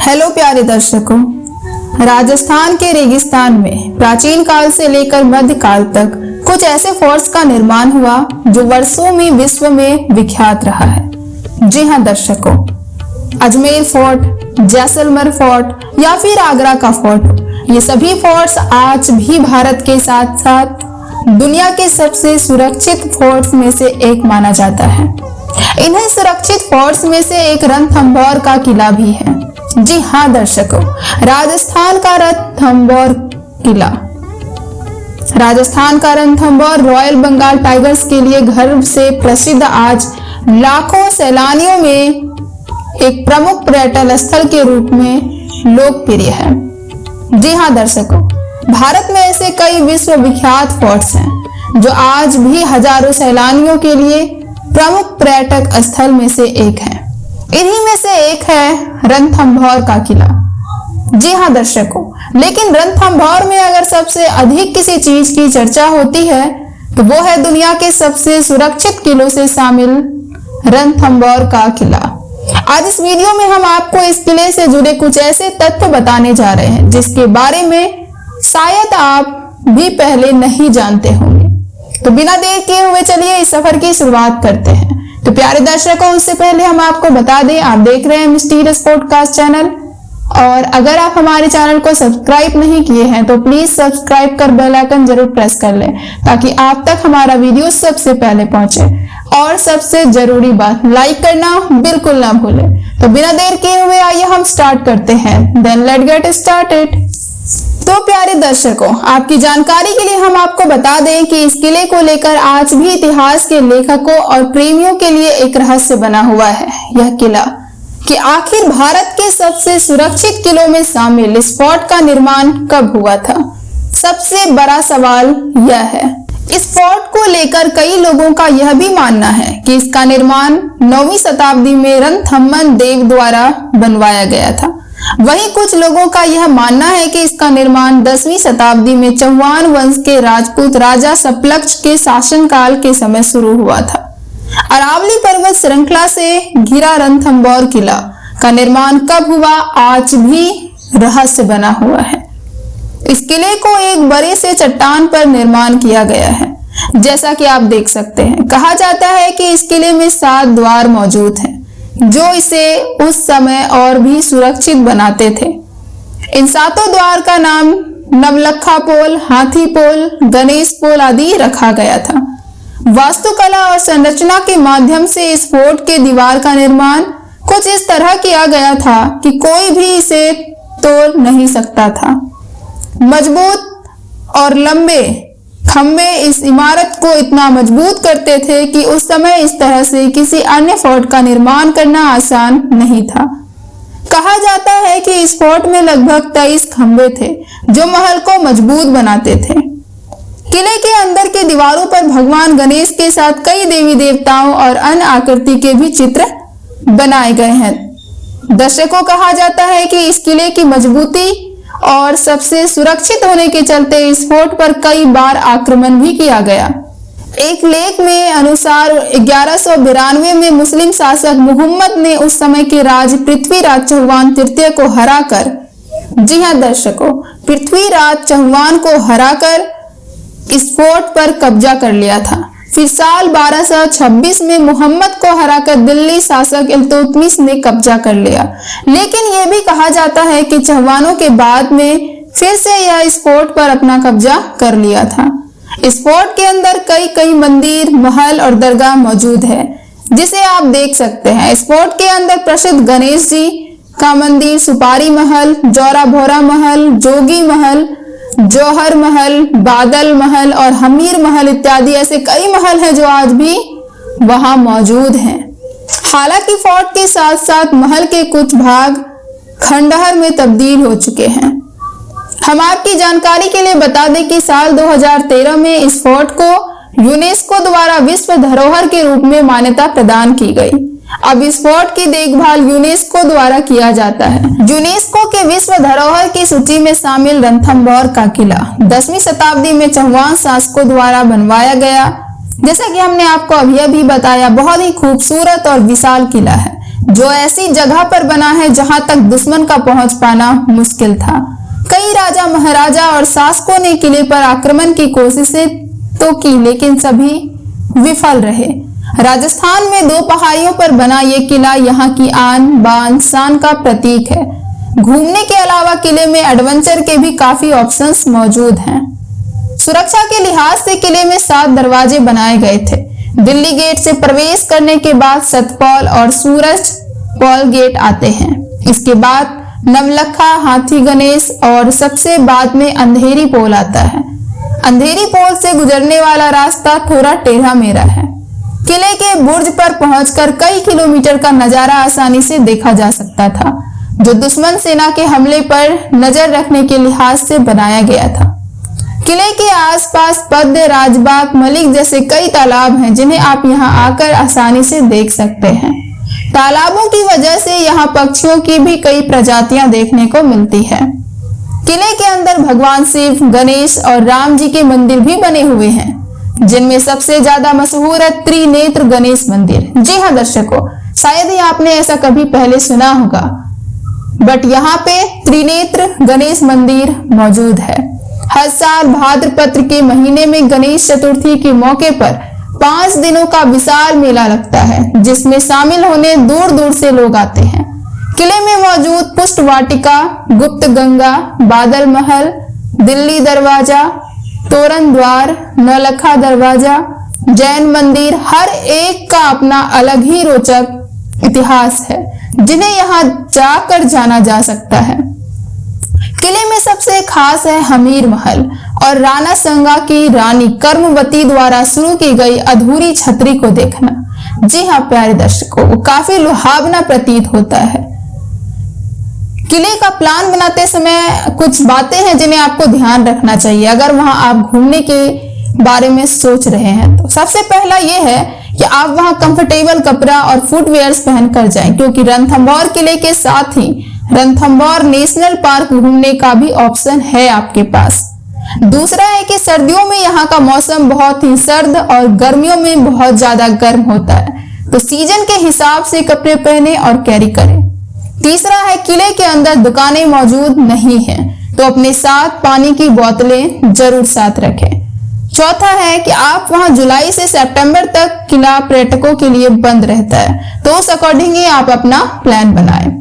Hello प्यारे दर्शकों, राजस्थान के रेगिस्तान में प्राचीन काल से लेकर मध्य काल तक कुछ ऐसे फोर्ट्स का निर्माण हुआ जो वर्षों में विश्व में विख्यात रहा है। जी हाँ दर्शकों, अजमेर फोर्ट, जैसलमेर फोर्ट या फिर आगरा का फोर्ट, ये सभी फोर्ट्स आज भी भारत के साथ साथ दुनिया के सबसे सुरक्षित फोर्ट्स में से एक माना जाता है। इन्हें सुरक्षित फोर्ट्स में से एक रणथंभौर का किला भी है। जी हाँ दर्शकों, राजस्थान का रणथंभौर किला, राजस्थान का रणथंभौर रॉयल बंगाल टाइगर्स के लिए गर्व से प्रसिद्ध, आज लाखों सैलानियों में एक प्रमुख पर्यटन स्थल के रूप में लोकप्रिय है। जी हाँ दर्शकों, भारत में ऐसे कई विश्व विख्यात फोर्ट्स हैं जो आज भी हजारों सैलानियों के लिए प्रमुख पर्यटक स्थल में से एक है। इन्हीं में से एक है रणथंभौर का किला। जी हाँ दर्शकों, लेकिन रणथंभौर में अगर सबसे अधिक किसी चीज की चर्चा होती है तो वो है दुनिया के सबसे सुरक्षित किलों से शामिल रणथंभौर का किला। आज इस वीडियो में हम आपको इस किले से जुड़े कुछ ऐसे तथ्य बताने जा रहे हैं जिसके बारे में शायद आप भी पहले नहीं जानते होंगे। तो बिना देर किए हुए चलिए इस सफर की शुरुआत करते हैं। तो प्यारे दर्शकों, उससे पहले हम आपको बता दें, आप देख रहे हैं मिस्टीरियस पॉडकास्ट चैनल, और अगर आप हमारे चैनल को सब्सक्राइब नहीं किए हैं तो प्लीज सब्सक्राइब कर बेल आइकन जरूर प्रेस कर लें ताकि आप तक हमारा वीडियो सबसे पहले पहुंचे। और सबसे जरूरी बात, लाइक करना बिल्कुल ना भूलें। तो बिना देर किए हुए आइए हम स्टार्ट करते हैं। Then let's get started. तो प्यारे दर्शकों, आपकी जानकारी के लिए हम आपको बता दें कि इस किले को लेकर आज भी इतिहास के लेखकों और प्रेमियों के लिए एक रहस्य बना हुआ है। यह किला कि आखिर भारत के सबसे सुरक्षित किलों में शामिल इस फोर्ट का निर्माण कब हुआ था। सबसे बड़ा सवाल यह है, इस फोर्ट को लेकर कई लोगों का यह भी मानना है कि इसका निर्माण 9वीं शताब्दी में रणथंभन देव द्वारा बनवाया गया था। वहीं कुछ लोगों का यह मानना है कि इसका निर्माण 10वीं शताब्दी में चौहान वंश के राजपूत राजा सप्लक्ष के शासनकाल के समय शुरू हुआ था। अरावली पर्वत श्रृंखला से घिरा रणथंभौर किला का निर्माण कब हुआ, आज भी रहस्य बना हुआ है। इस किले को एक बड़े से चट्टान पर निर्माण किया गया है, जैसा कि आप देख सकते हैं। कहा जाता है कि इस किले में 7 द्वार मौजूद हैं जो इसे उस समय और भी सुरक्षित बनाते थे। इन 7 द्वार का नाम नवलखा पोल, हाथी पोल, गणेश पोल आदि रखा गया था। वास्तुकला और संरचना के माध्यम से इस फोर्ट के दीवार का निर्माण कुछ इस तरह किया गया था कि कोई भी इसे तोड़ नहीं सकता था। मजबूत और लंबे खंभे इस इमारत को इतना मजबूत करते थे कि उस समय इस तरह से किसी अन्य फोर्ट का निर्माण करना आसान नहीं था। कहा जाता है कि इस फोर्ट में लगभग 23 खंभे थे जो महल को मजबूत बनाते थे। किले के अंदर के दीवारों पर भगवान गणेश के साथ कई देवी देवताओं और अन्य आकृति के भी चित्र बनाए गए हैं। दर्शकों, कहा जाता है कि इस किले की मजबूती और सबसे सुरक्षित होने के चलते इस फोर्ट पर कई बार आक्रमण भी किया गया। एक लेख में अनुसार 1192 में मुस्लिम शासक मुहम्मद ने उस समय के राज पृथ्वीराज चौहान तृतीय को हराकर, जी हाँ दर्शकों, पृथ्वीराज चौहान को हराकर इस फोर्ट पर कब्जा कर लिया था। फिर साल 1226 में मुहम्मद को हराकर दिल्ली शासक इल्तुतमिश ने कब्जा कर लिया। लेकिन यह भी कहा जाता है कि चौहानों के बाद में फिर से यह इस फोर्ट पर अपना कब्जा कर लिया था। इस फोर्ट के अंदर कई मंदिर, महल और दरगाह मौजूद है, जिसे आप देख सकते हैं। इस फोर्ट के अंदर प्रसिद्ध गणेश जी का मंदिर, सुपारी महल, जौरा भोरा महल, जोगी महल, जौहर महल, बादल महल और हमीर महल इत्यादि ऐसे कई महल हैं जो आज भी वहां मौजूद हैं। हालांकि फोर्ट के साथ साथ महल के कुछ भाग खंडहर में तब्दील हो चुके हैं। हम आपकी जानकारी के लिए बता दें कि साल 2013 में इस फोर्ट को यूनेस्को द्वारा विश्व धरोहर के रूप में मान्यता प्रदान की गई। अब इस फोर्ट की देखभाल यूनेस्को द्वारा किया जाता है। यूनेस्को के विश्व धरोहर की सूची में शामिल रणथंभौर का किला 10वीं शताब्दी में चौहान शासकों द्वारा बनवाया गया। जैसा कि हमने आपको अभी बताया, बहुत ही खूबसूरत और विशाल किला है जो ऐसी जगह पर बना है जहां तक दुश्मन का पहुंच पाना मुश्किल था। कई राजा महाराजा और शासकों ने किले पर आक्रमण की कोशिशें तो की, लेकिन सभी विफल रहे। राजस्थान में 2 पहाड़ियों पर बना ये किला यहाँ की आन बान शान का प्रतीक है। घूमने के अलावा किले में एडवेंचर के भी काफी ऑप्शंस मौजूद हैं। सुरक्षा के लिहाज से किले में 7 दरवाजे बनाए गए थे। दिल्ली गेट से प्रवेश करने के बाद सतपौल और सूरज पौल गेट आते हैं। इसके बाद नवलखा, हाथी गणेश और सबसे बाद में अंधेरी पोल आता है। अंधेरी पोल से गुजरने वाला रास्ता थोड़ा टेढ़ा मेढ़ा है। किले के बुर्ज पर पहुंचकर कई किलोमीटर का नजारा आसानी से देखा जा सकता था, जो दुश्मन सेना के हमले पर नजर रखने के लिहाज से बनाया गया था। किले के आसपास पद्म, राजबाग, मलिक जैसे कई तालाब हैं, जिन्हें आप यहां आकर आसानी से देख सकते हैं। तालाबों की वजह से यहाँ पक्षियों की भी कई प्रजातियां देखने को मिलती है। किले के अंदर भगवान शिव, गणेश और राम जी के मंदिर भी बने हुए हैं, जिनमें सबसे ज्यादा मशहूर है त्रिनेत्र गणेश मंदिर। जी हाँ दर्शकों, शायद ही आपने ऐसा कभी पहले सुना होगा, बट यहाँ पे त्रिनेत्र गणेश मंदिर मौजूद है। हर साल भाद्रपद के महीने में गणेश चतुर्थी के मौके पर 5 दिनों का विशाल मेला लगता है, जिसमें शामिल होने दूर दूर से लोग आते हैं। किले में मौजूद पुष्ट वाटिका, गुप्त गंगा, बादल महल, दिल्ली दरवाजा, तोरण द्वार, नौलखा दरवाजा, जैन मंदिर, हर एक का अपना अलग ही रोचक इतिहास है, जिन्हें यहाँ जाकर जाना जा सकता है। किले में सबसे खास है हमीर महल और राणा संगा की रानी कर्मवती द्वारा शुरू की गई अधूरी छतरी को देखना। जी हाँ प्यारे दर्शकों, वो काफी लुभावना प्रतीत होता है। किले का प्लान बनाते समय कुछ बातें हैं जिन्हें आपको ध्यान रखना चाहिए अगर वहां आप घूमने के बारे में सोच रहे हैं। तो सबसे पहला ये है कि आप वहां कंफर्टेबल कपड़ा और फुटवेयर्स पहनकर जाएं, क्योंकि रणथंभौर किले के साथ ही रणथंभौर नेशनल पार्क घूमने का भी ऑप्शन है आपके पास। दूसरा है कि सर्दियों में यहाँ का मौसम बहुत ही सर्द और गर्मियों में बहुत ज्यादा गर्म होता है, तो सीजन के हिसाब से कपड़े पहने और कैरी करें। तीसरा है किले के अंदर दुकानें मौजूद नहीं हैं, तो अपने साथ पानी की बोतलें जरूर साथ रखें। चौथा है कि आप वहां जुलाई से सितंबर तक किला पर्यटकों के लिए बंद रहता है, तो उस अकॉर्डिंग ही आप अपना प्लान बनाएं।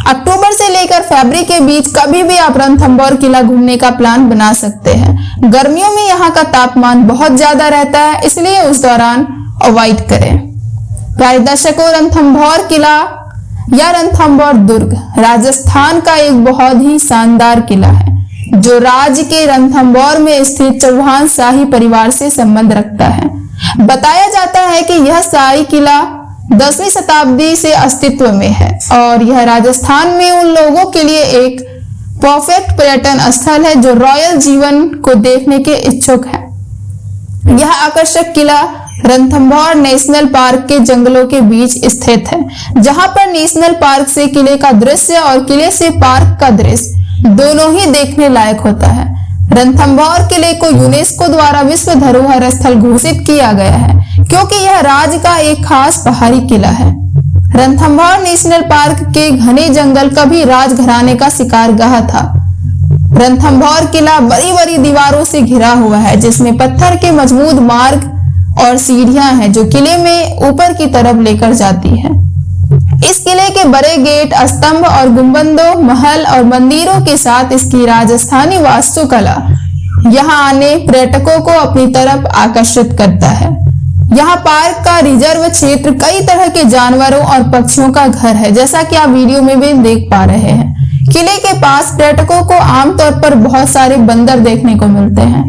अक्टूबर से लेकर फरवरी के बीच कभी भी आप रणथंभौर किला घूमने का प्लान बना सकते हैं। गर्मियों में यहाँ का तापमान बहुत ज्यादा रहता है, इसलिए उस दौरान अवॉइड करें। प्यारे दर्शकों, रणथंभौर किला या रणथंभौर दुर्ग राजस्थान का एक बहुत ही शानदार किला है, जो राज्य के रणथंभौर में स्थित चौहान शाही परिवार से संबंध रखता है। बताया जाता है कि यह शाही किला 10वीं शताब्दी से अस्तित्व में है और यह राजस्थान में उन लोगों के लिए एक परफेक्ट पर्यटन स्थल है जो रॉयल जीवन को देखने के इच्छुक हैं। यह आकर्षक किला रणथंभौर नेशनल पार्क के जंगलों के बीच स्थित है, जहां पर नेशनल पार्क से किले का दृश्य और किले से पार्क का दृश्य दोनों ही देखने लायक होता है। रणथंभौर किले को यूनेस्को द्वारा विश्व धरोहर स्थल घोषित किया गया है, क्योंकि यह राज्य का एक खास पहाड़ी किला है। रणथंभौर नेशनल पार्क के घने जंगल कभी राजघराने का शिकारगाह था। रणथंभौर किला बड़ी बड़ी दीवारों से घिरा हुआ है, जिसमें पत्थर के मजबूत मार्ग और सीढ़ियां हैं जो किले में ऊपर की तरफ लेकर जाती है। इस किले के बड़े गेट, स्तंभ और गुंबदों, महल और मंदिरों के साथ इसकी राजस्थानी वास्तुकला यहाँ आने पर्यटकों को अपनी तरफ आकर्षित करता है। यहाँ पार्क का रिजर्व क्षेत्र कई तरह के जानवरों और पक्षियों का घर है, जैसा कि आप वीडियो में भी देख पा रहे हैं। किले के पास पर्यटकों को आमतौर पर बहुत सारे बंदर देखने को मिलते हैं।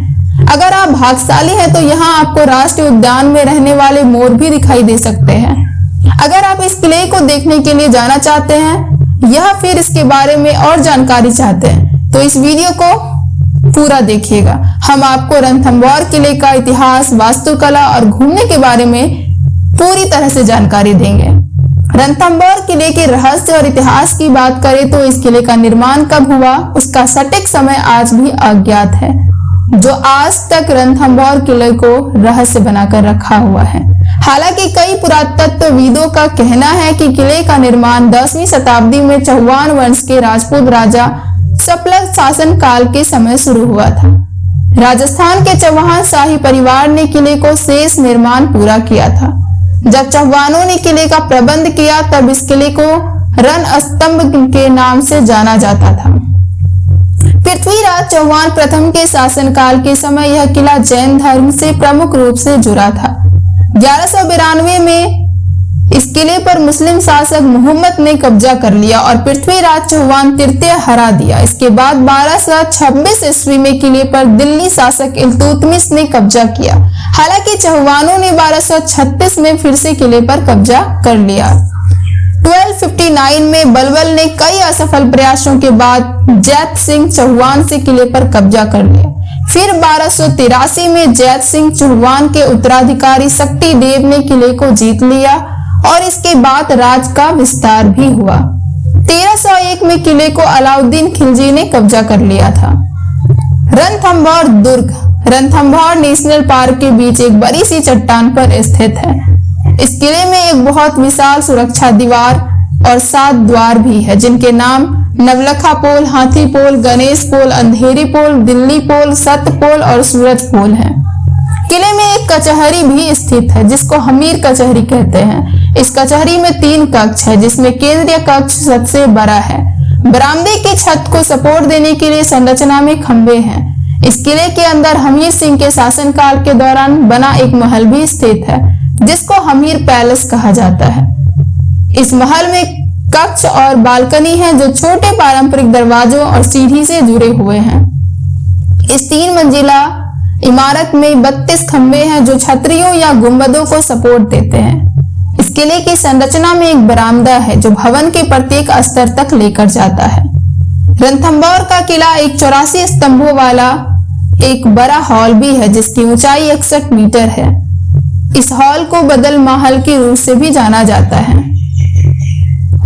अगर आप भाग्यशाली हैं तो यहाँ आपको राष्ट्रीय उद्यान में रहने वाले मोर भी दिखाई दे सकते हैं। अगर आप इस किले को देखने के लिए जाना चाहते हैं या फिर इसके बारे में और जानकारी चाहते हैं, तो इस वीडियो को पूरा देखिएगा। हम आपको रणथंभौर किले का इतिहास, वास्तुकला और घूमने के बारे में पूरी तरह से जानकारी देंगे। रणथंभौर किले के रहस्य और इतिहास की बात करें तो इस किले का निर्माण कब हुआ, उसका सटीक समय आज भी अज्ञात है, जो आज तक रणथंभौर किले को रहस्य बनाकर रखा हुआ है। हालांकि कई पुरातत्वविदों का कहना है कि किले का निर्माण 10वीं शताब्दी में चौहान वंश के राजपूत राजा सप्लग शासन काल के समय शुरू हुआ था। राजस्थान के चौहान शाही परिवार ने किले को शेष निर्माण पूरा किया था। जब चौहानों ने किले का प्रबंध किया तब इस किले को रणस्तंभ के नाम से जाना जाता था। पृथ्वीराज चौहान प्रथम के शासनकाल के समय यह किला जैन धर्म से प्रमुख रूप से जुड़ा था। 1192 में इस किले पर मुस्लिम शासक मोहम्मद ने कब्जा कर लिया और पृथ्वीराज चौहान तृतीय हरा दिया। इसके बाद 1226 ईस्वी में किले पर दिल्ली शासक इल्तुतमिश ने कब्जा किया। हालांकि चौहानों ने 1236 में फिर से किले पर कब्जा कर लिया। 1259 में बलबल ने कई असफल प्रयासों के बाद जैत सिंह चौहान से किले पर कब्जा कर लिया। फिर 1283 में जैत सिंह चौहान के उत्तराधिकारी शक्ति देव ने किले को जीत लिया और इसके बाद राज का विस्तार भी हुआ। 1301 में किले को अलाउद्दीन खिलजी ने कब्जा कर लिया था। रणथंभौर दुर्ग रणथंभौर नेशनल पार्क के बीच एक बड़ी सी चट्टान पर स्थित है। इस किले में एक बहुत विशाल सुरक्षा दीवार और 7 द्वार भी है, जिनके नाम नवलखा पोल, हाथी पोल, गणेश पोल, अंधेरी पोल, दिल्ली पोल, सत्य पोल और सूरज पोल है। किले में एक कचहरी भी स्थित है जिसको हमीर कचहरी कहते हैं। इस कचहरी में 3 कक्ष है, जिसमें केंद्रीय कक्ष सबसे बड़ा है। बरामदे की छत को सपोर्ट देने के लिए संरचना में खंभे हैं। इस किले के अंदर हमीर सिंह के शासनकाल के दौरान बना एक महल भी स्थित है, जिसको हमीर पैलेस कहा जाता है। इस महल में कक्ष और बालकनी है जो छोटे पारंपरिक दरवाजों और सीढ़ी से जुड़े हुए हैं। इस 3 मंजिला इमारत में 32 खंभे हैं जो छतरियों या गुंबदों को सपोर्ट देते हैं। इस किले की संरचना में एक बरामदा है जो भवन के प्रत्येक स्तर तक लेकर जाता है। रणथंभौर का किला एक 84 स्तंभों वाला एक बड़ा हॉल भी है जिसकी ऊंचाई 61 मीटर है। इस हॉल को बदल महल के रूप से भी जाना जाता है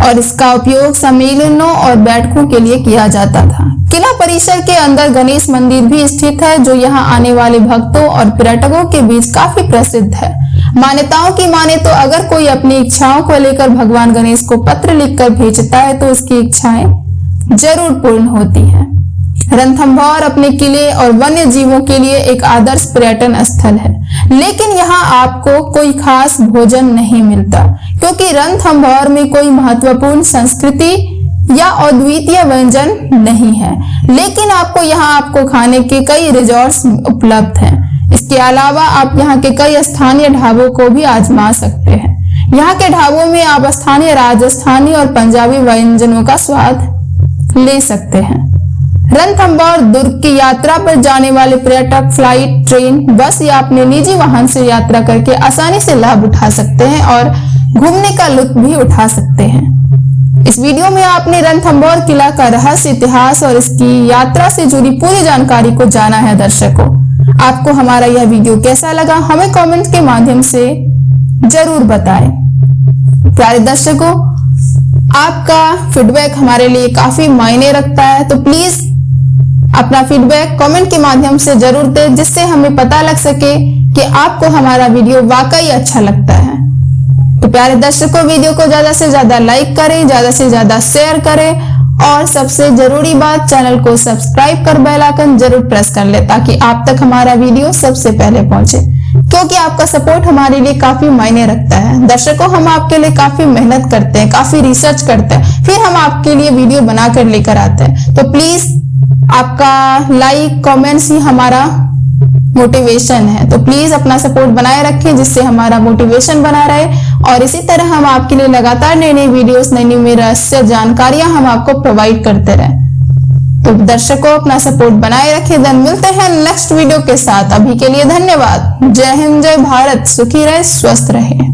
और इसका उपयोग सम्मेलनों और बैठकों के लिए किया जाता था। किला परिसर के अंदर गणेश मंदिर भी स्थित है जो यहाँ आने वाले भक्तों और पर्यटकों के बीच काफी प्रसिद्ध है। मान्यताओं की माने तो अगर कोई अपनी इच्छाओं को लेकर भगवान गणेश को पत्र लिखकर भेजता है तो उसकी इच्छाएं जरूर पूर्ण होती हैं। रणथंभौर अपने किले और वन्य जीवों के लिए एक आदर्श पर्यटन स्थल है, लेकिन यहाँ आपको कोई खास भोजन नहीं मिलता क्योंकि रणथंभौर में कोई महत्वपूर्ण संस्कृति या अद्वितीय व्यंजन नहीं है। लेकिन आपको खाने के कई रिजॉर्ट्स उपलब्ध हैं। इसके अलावा आप यहाँ के कई स्थानीय ढाबों को भी आजमा सकते हैं। यहाँ के ढाबों में आप स्थानीय राजस्थानी और पंजाबी व्यंजनों का स्वाद ले सकते हैं। रणथंभौर दुर्ग की यात्रा पर जाने वाले पर्यटक फ्लाइट, ट्रेन, बस या अपने निजी वाहन से यात्रा करके आसानी से लाभ उठा सकते हैं और घूमने का लुत्फ भी उठा सकते हैं। इस वीडियो में आपने रणथंभौर किला का रहस्य, इतिहास और इसकी यात्रा से जुड़ी पूरी जानकारी को जाना है। दर्शकों, आपको हमारा यह वीडियो कैसा लगा हमें कमेंट के माध्यम से जरूर बताएं। प्यारे दर्शकों, आपका फीडबैक हमारे लिए काफी मायने रखता है, तो प्लीज अपना फीडबैक कमेंट के माध्यम से जरूर दें, जिससे हमें पता लग सके कि आपको हमारा वीडियो वाकई अच्छा लगता है। तो प्यारे दर्शकों, वीडियो को ज्यादा से ज्यादा लाइक करें, ज्यादा से ज्यादा शेयर करें और सबसे जरूरी बात, चैनल को सब्सक्राइब कर बेल आइकन जरूर प्रेस कर ले ताकि आप तक हमारा वीडियो सबसे पहले पहुंचे, क्योंकि आपका सपोर्ट हमारे लिए काफी मायने रखता है। दर्शकों, हम आपके लिए काफी मेहनत करते हैं, काफी रिसर्च करते हैं, फिर हम आपके लिए वीडियो बनाकर लेकर आते हैं। तो प्लीज आपका लाइक, कमेंट्स ही हमारा मोटिवेशन है। तो प्लीज अपना सपोर्ट बनाए रखें जिससे हमारा मोटिवेशन बना रहे और इसी तरह हम आपके लिए लगातार नई नई वीडियोस, नई नई रहस्य जानकारियां हम आपको प्रोवाइड करते रहें। तो दर्शकों, अपना सपोर्ट बनाए रखें। देन मिलते हैं नेक्स्ट वीडियो के साथ। अभी के लिए धन्यवाद। जय हिंद, जय भारत, सुखी रहे, स्वस्थ रहे।